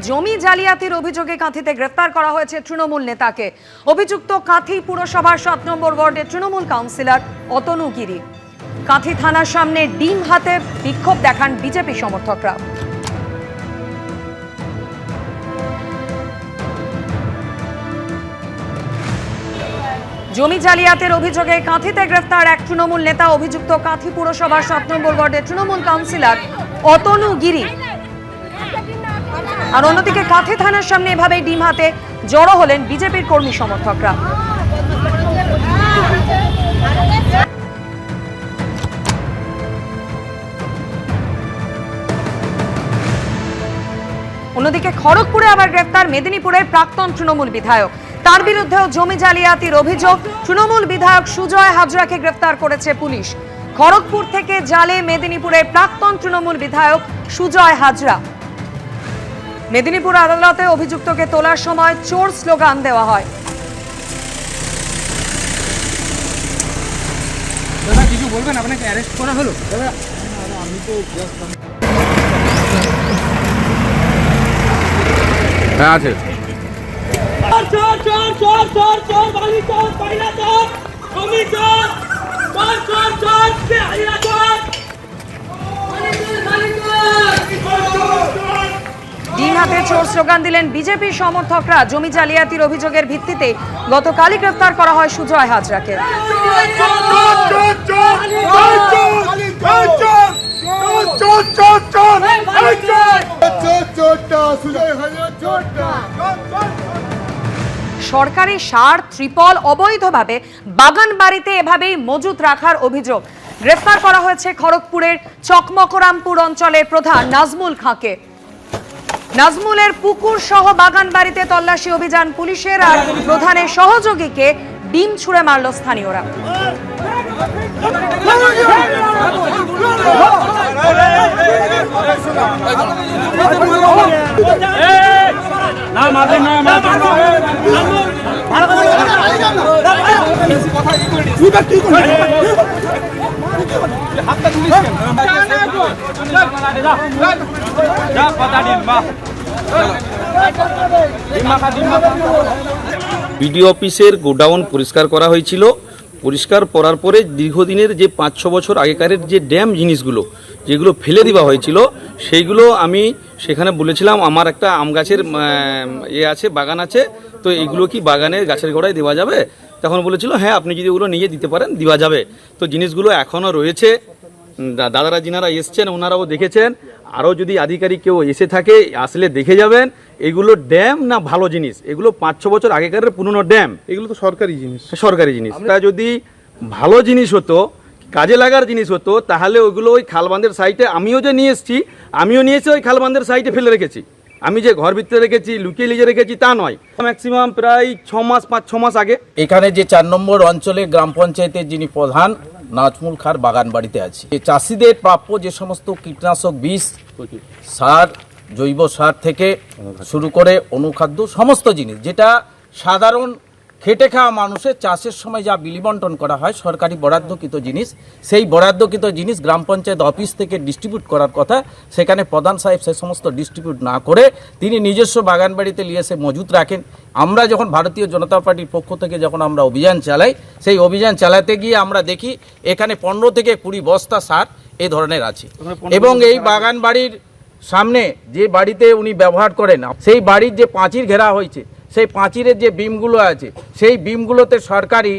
জমি জালিয়াতির অভিযোগে কাঁথিতে গ্রেফতার করা হয়েছে তৃণমূল নেতাকে। অভিযুক্ত কাঁথি পুরসভার ৭ নম্বর ওয়ার্ডের তৃণমূল কাউন্সিলর অতনু গিরি। কাঁথি থানার সামনে ডিম হাতে বিক্ষোভ দেখান বিজেপি সমর্থকরা। জমি জালিয়াতির অভিযোগে কাঁথিতে গ্রেফতার এক তৃণমূল নেতা। অভিযুক্ত কাঁথি পুরসভার ৭ নম্বর ওয়ার্ডের তৃণমূল কাউন্সিলর অতনু গিরি। আর অন্যদিকে কাঁথি থানার সামনে এভাবেই ডিম হাতে জড়ো হলেন বিজেপির কর্মী সমর্থকরা। অন্যদিকে খড়গপুরে আবার গ্রেফতার মেদিনীপুরের প্রাক্তন তৃণমূল বিধায়ক। তার বিরুদ্ধেও জমি জালিয়াতির অভিযোগ। তৃণমূল বিধায়ক সুজয় হাজরাকে গ্রেফতার করেছে পুলিশ। খড়গপুর থেকে জালে মেদিনীপুরের প্রাক্তন তৃণমূল বিধায়ক সুজয় হাজরা। মেদিনীপুর আদালতে অভিযুক্তকে তোলার সময় চোর স্লোগান দেওয়া হয়। দাদা কিছু বলবেন, আপনাকে অ্যারেস্ট করা হলো? দাদা আমি তো হ্যাঁ আছে। ডিম হাতে চোর স্লোগান দিলেন বিজেপির সমর্থকরা। জমি জালিয়াতির অভিযোগের ভিত্তিতে গতকালই গ্রেফতার করা হয় সুজয় হাজরাকে। সরকারি সার ত্রিপল অবৈধভাবে বাগান বাড়িতে এভাবেই মজুত রাখার অভিযোগ। গ্রেফতার করা হয়েছে খড়গপুরের চকমকরামপুর অঞ্চলের প্রধান নাজমুল খাঁকে। নাজমুলের পুকুর সহ বাগান বাড়িতে তল্লাশি অভিযান পুলিশের। আর প্রধানের সহযোগীকে ডিম ছুঁড়ে মারল স্থানীয়রা। বিডিও অফিসের গোডাউন পরিষ্কার করা হয়েছিল। পরিষ্কার করার পরে দীর্ঘদিনের যে ৫-৬ বছর আগেকারের যে ড্যাম জিনিসগুলো যেগুলো ফেলে দেওয়া হয়েছিল সেইগুলো আমি সেখানে বলেছিলাম আমার একটা আম গাছের আছে, বাগান আছে, তো এগুলো কি বাগানের গাছের গোড়ায় দেওয়া যাবে? তখন বলেছিল হ্যাঁ আপনি যদি ওগুলো নিয়ে দিতে পারেন দেওয়া যাবে। তো জিনিসগুলো এখনও রয়েছে। দাদারা যিনারা এসছেন ওনারাও দেখেছেন। আরও যদি আধিকারিক কেউ এসে থাকে আসলে দেখে যাবেন এগুলো ড্যাম না ভালো জিনিস। এগুলো ৫-৬ বছর আগেকার পুরনো ড্যাম, এগুলো তো সরকারি জিনিস। সরকারি জিনিস তা যদি ভালো জিনিস হতো, কাজে লাগার জিনিস হতো, তাহলে ওইগুলো ওই খালবান্ধের সাইডে আমিও নিয়ে এসেছি ওই খালবান্ধের সাইডে ফেলে রেখেছি। আমি যে ঘর ভিতরে রেখেছি লুকিয়ে লিজে রেখেছি তা নয়। ম্যাক্সিমাম প্রায় ৫-৬ মাস আগে এখানে যে ৪ নম্বর অঞ্চলে গ্রাম পঞ্চায়েতের যিনি প্রধান নাজমুল খাঁর বাগান বাড়িতে আছে, চাষিদের প্রাপ্য যে সমস্ত কীটনাশক বিষ, সার, জৈব সার থেকে শুরু করে অনুখাদ্য সমস্ত জিনিস যেটা সাধারণ খেটে খাওয়া মানুষের চাষের সময় যা বিলি বন্টন করা হয় সরকারি বরাদ্দকৃত জিনিস, সেই বরাদ্দকৃত জিনিস গ্রাম পঞ্চায়েত অফিস থেকে ডিস্ট্রিবিউট করার কথা, সেখানে প্রধান সাহেব সে সমস্ত ডিস্ট্রিবিউট না করে তিনি নিজস্ব বাগান বাড়িতে নিয়ে এসে মজুত রাখেন। আমরা যখন ভারতীয় জনতা পার্টির পক্ষ থেকে যখন আমরা অভিযান চালাই, সেই অভিযান চালাতে গিয়ে আমরা দেখি এখানে ১৫ থেকে ২০ বস্তা সার এই ধরনের আছে। এবং এই বাগান বাড়ির সামনে যে বাড়িতে উনি ব্যবহার করেন সেই বাড়ির যে পাঁচির ঘেরা হয়েছে, সেই পাঁচিরের যে বিমগুলো আছে সেই বিমগুলোতে সরকারি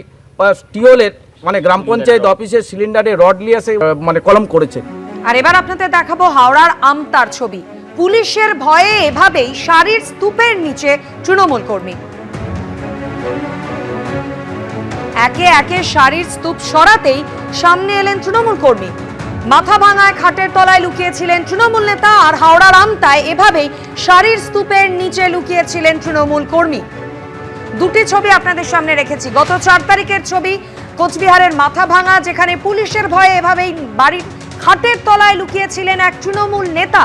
টিওলের মানে গ্রাম পঞ্চায়েত অফিসের সিলিন্ডারে রড নিয়ে এসে কলম করেছে। আর এবার আপনাদের দেখাবো হাওড়ার আমতার ছবি। পুলিশের ভয়ে এভাবেই শাড়ির স্তূপের নিচে তৃণমূল কর্মী। একে একে শাড়ির স্তূপ সরাতেই সামনে এলেন তৃণমূল কর্মী। মাথা ভাঙায় খাটের তলায় লুকিয়েছিলেন তৃণমূল নেতা। আর হাওড়ার আমতায় এভাবেই শাড়ির স্তূপের নিচে লুকিয়েছিলেন তৃণমূল কর্মী। দুটি ছবি আপনাদের সামনে রেখেছি। গত ৪ তারিখের ছবি কোচবিহারের মাথা ভাঙা, যেখানে পুলিশের ভয়ে এভাবেই বাড়ির খাটের তলায় লুকিয়েছিলেন এক তৃণমূল নেতা।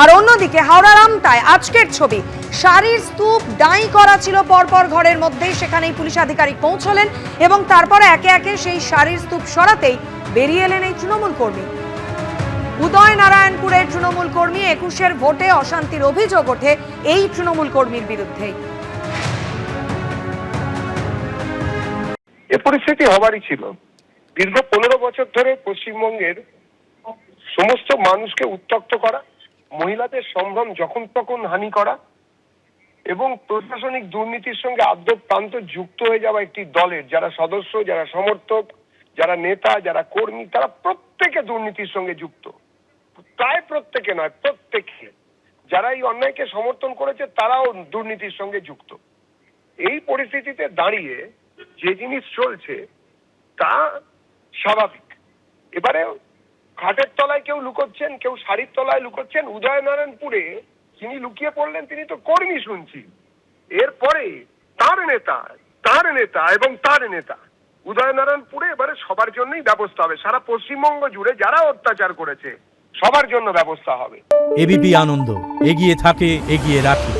আর অন্যদিকে হাওড়ার আমতায় আজকের ছবি, শাড়ির স্তূপ ডাই করা ছিল পরপর ঘরের মধ্যেই, সেখানেই পুলিশ আধিকারিক পৌঁছলেন এবং তারপরে একে একে সেই শাড়ির স্তূপ সরাতেই বেরিয়ে এলেন এই তৃণমূল কর্মী। উদয়নারায়ণপুরের তৃণমূল কর্মী 21-এর ভোটে অশান্তির অভিযোগ ওঠে এই তৃণমূল কর্মীর বিরুদ্ধেই। এ পরিস্থিতি হবারই ছিল। দীর্ঘ 15 বছর ধরে পশ্চিমবঙ্গের সমস্ত মানুষকে উত্ত্যক্ত করা, মহিলাদের সম্ভ্রম যখন তখন হানি করা এবং প্রশাসনিক দুর্নীতির সঙ্গে আদ্যপ্রান্ত যুক্ত হয়ে যাওয়া একটি দলের যারা সদস্য, যারা সমর্থক, যারা নেতা, যারা কর্মী, তারা প্রত্যেকে দুর্নীতির সঙ্গে যুক্ত। প্রায় প্রত্যেকে নয়, প্রত্যেকে। যারা এই অন্যায়কে সমর্থন করেছে তারাও দুর্নীতির সঙ্গে যুক্ত। এই পরিস্থিতিতে দাঁড়িয়ে যে জিনিস চলছে তা স্বাভাবিক। এবারে খাটের তলায় কেউ লুকোচ্ছেন, কেউ শাড়ির তলায় লুকোচ্ছেন। উদয়নারায়ণপুরে যিনি লুকিয়ে পড়লেন তিনি তো কর্মী শুনছি। এরপরে তার নেতা এবং তার নেতা উদয়নারায়ণপুরে এবারে সবার জন্যই ব্যবস্থা হবে। সারা পশ্চিমবঙ্গ জুড়ে যারা অত্যাচার করেছে সবার জন্য ব্যবস্থা হবে। এবিপি আনন্দ, এগিয়ে থাকে, এগিয়ে রাখে।